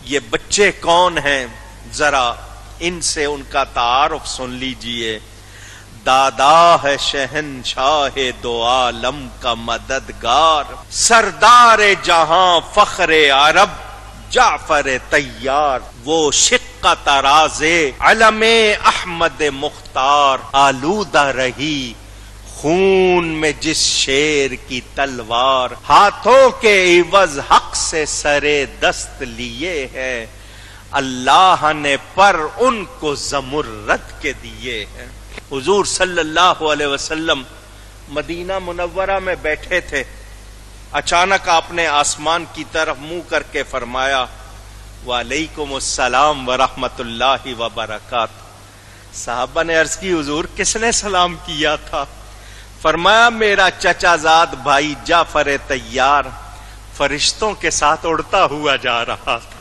یہ بچے کون ہیں؟ ذرا ان سے ان کا تعارف سن لیجئے۔ دادا ہے شہنشاہ دو عالم کا مددگار، سردار جہاں فخر عرب جعفر طیار، وہ شق تراز علم احمد مختار، آلودہ رہی خون میں جس شیر کی تلوار، ہاتھوں کے عوض حق سے سرے دست لیے ہیں، اللہ نے پر ان کو زمرد کے دیے ہیں۔ حضور صلی اللہ علیہ وسلم مدینہ منورہ میں بیٹھے تھے، اچانک آپ نے آسمان کی طرف منہ کر کے فرمایا وعلیکم السلام ورحمۃ اللہ وبرکاتہ۔ صحابہ نے عرض کی حضور کس نے سلام کیا تھا؟ فرمایا میرا چچا زاد بھائی جعفر طیار فرشتوں کے ساتھ اڑتا ہوا جا رہا تھا۔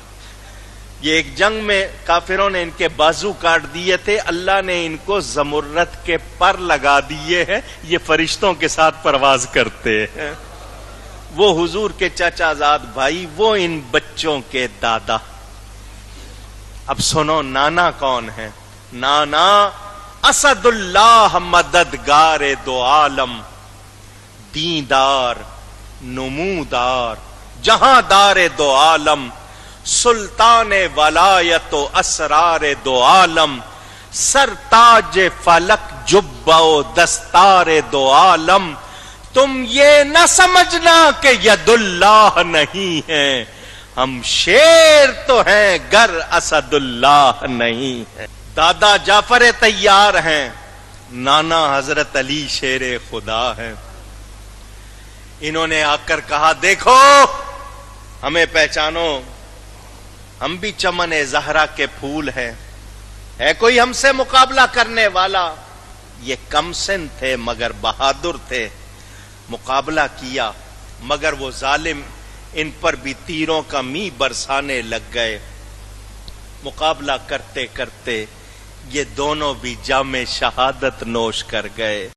یہ ایک جنگ میں کافروں نے ان کے بازو کاٹ دیے تھے، اللہ نے ان کو زمرد کے پر لگا دیے ہیں، یہ فرشتوں کے ساتھ پرواز کرتے ہیں۔ وہ حضور کے چچا زاد بھائی، وہ ان بچوں کے دادا۔ اب سنو نانا کون ہے؟ نانا اسد اللہ مددگار دو عالم، دیندار نمودار جہاں دار دو عالم، سلطان ولایت و اسرار دو عالم، سرتاج فلک جبہ و دستار دو عالم۔ تم یہ نہ سمجھنا کہ ید اللہ نہیں ہے، ہم شیر تو ہیں گر اسد اللہ نہیں ہے۔ دادا جعفر طیار ہیں، نانا حضرت علی شیر خدا ہیں۔ انہوں نے آ کر کہا دیکھو ہمیں پہچانو، ہم بھی چمن زہرا کے پھول ہیں، ہے کوئی ہم سے مقابلہ کرنے والا؟ یہ کم سن تھے مگر بہادر تھے، مقابلہ کیا مگر وہ ظالم ان پر بھی تیروں کا می برسانے لگ گئے۔ مقابلہ کرتے کرتے یہ دونوں بھی جام شہادت نوش کر گئے۔